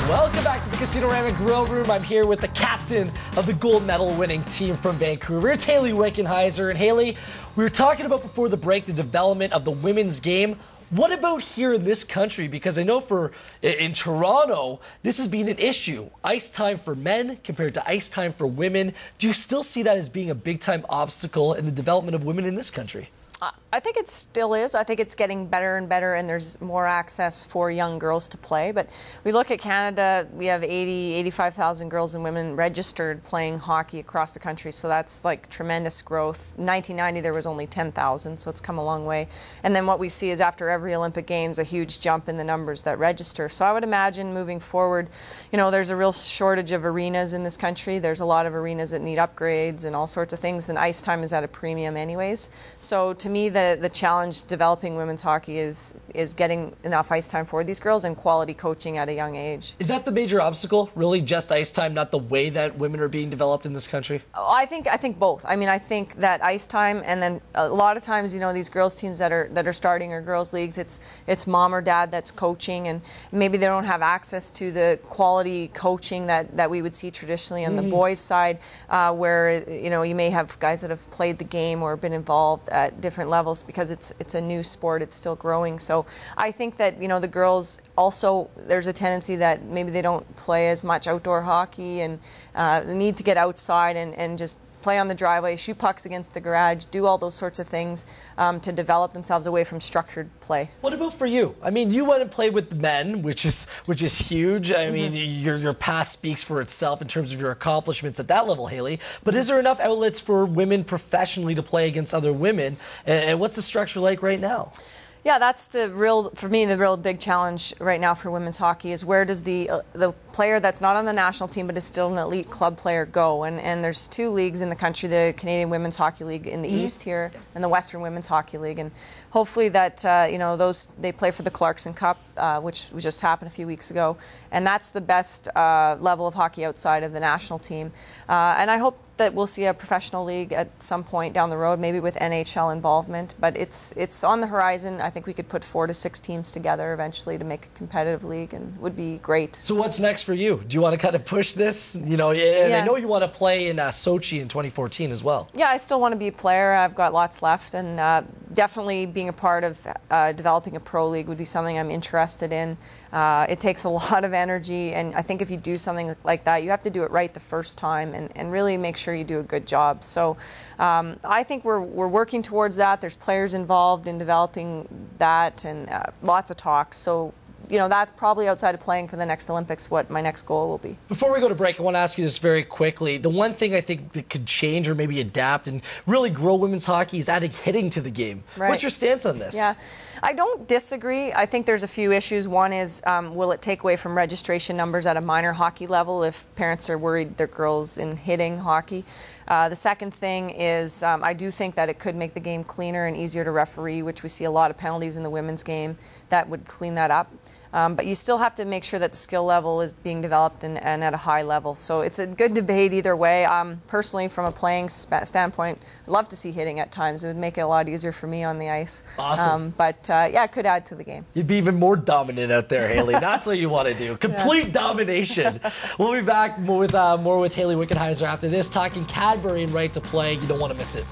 Welcome back to the Casino-Rama Grill Room. I'm here with the captain of the gold medal winning team from Vancouver. It's Hayley Wickenheiser. And Hayley, we were talking about before the break the development of the women's game. What about here in this country? Because I know in Toronto, this has been an issue. Ice time for men compared to ice time for women. Do you still see that as being a big-time obstacle in the development of women in this country? I think it still is. I think it's getting better and better, and there's more access for young girls to play. But we look at Canada, we have 85,000 girls and women registered playing hockey across the country, so that's like tremendous growth. In 1990, there was only 10,000, so it's come a long way. And then what we see is after every Olympic Games, a huge jump in the numbers that register. So I would imagine moving forward, you know, there's a real shortage of arenas in this country. There's a lot of arenas that need upgrades and all sorts of things, and ice time is at a premium anyways. So to me, the challenge developing women's hockey is getting enough ice time for these girls and quality coaching at a young age. Is that the major obstacle? Really just ice time, not the way that women are being developed in this country? I think both. I mean, I think that ice time, and then a lot of times, you know, these girls teams that are starting or girls leagues, it's mom or dad that's coaching, and maybe they don't have access to the quality coaching that we would see traditionally on the boys' side, where, you know, you may have guys that have played the game or been involved at different levels because it's a new sport, it's still growing. So I think that, you know, the girls also, there's a tendency that maybe they don't play as much outdoor hockey, and they need to get outside and just play on the driveway, shoot pucks against the garage, do all those sorts of things to develop themselves away from structured play. What about for you? I mean, you went and played with the men, which is huge. I mean, your past speaks for itself in terms of your accomplishments at that level, Hayley. But is there enough outlets for women professionally to play against other women? And what's the structure like right now? Yeah, that's for me, the real big challenge right now for women's hockey is where does the player that's not on the national team but is still an elite club player go? And there's two leagues in the country, the Canadian Women's Hockey League in the East here and the Western Women's Hockey League. And hopefully that, you know, they play for the Clarkson Cup, which just happened a few weeks ago. And that's the best level of hockey outside of the national team. And I hope that we'll see a professional league at some point down the road, maybe with NHL involvement. But it's on the horizon. I think we could put 4 to 6 teams together eventually to make a competitive league, and would be great. So what's next for you? Do you want to kind of push this? You know, and I know you want to play in Sochi in 2014 as well. Yeah, I still want to be a player. I've got lots left, and definitely being a part of developing a pro league would be something I'm interested in. It takes a lot of energy, and I think if you do something like that, you have to do it right the first time and really make sure you do a good job. So I think we're working towards that. There's players involved in developing that, and lots of talks. So, you know, that's probably outside of playing for the next Olympics what my next goal will be. Before we go to break, I want to ask you this very quickly. The one thing I think that could change or maybe adapt and really grow women's hockey is adding hitting to the game. Right. What's your stance on this? Yeah, I don't disagree. I think there's a few issues. One is, will it take away from registration numbers at a minor hockey level if parents are worried their girls in hitting hockey? The second thing is I do think that it could make the game cleaner and easier to referee, which we see a lot of penalties in the women's game that would clean that up. But you still have to make sure that the skill level is being developed and at a high level. So it's a good debate either way. Personally, from a playing standpoint, I'd love to see hitting at times. It would make it a lot easier for me on the ice. Awesome. Yeah, it could add to the game. You'd be even more dominant out there, Hayley. That's what you want to do. Complete domination. We'll be back more with Hayley Wickenheiser after this, talking Cadbury and right to play. You don't want to miss it.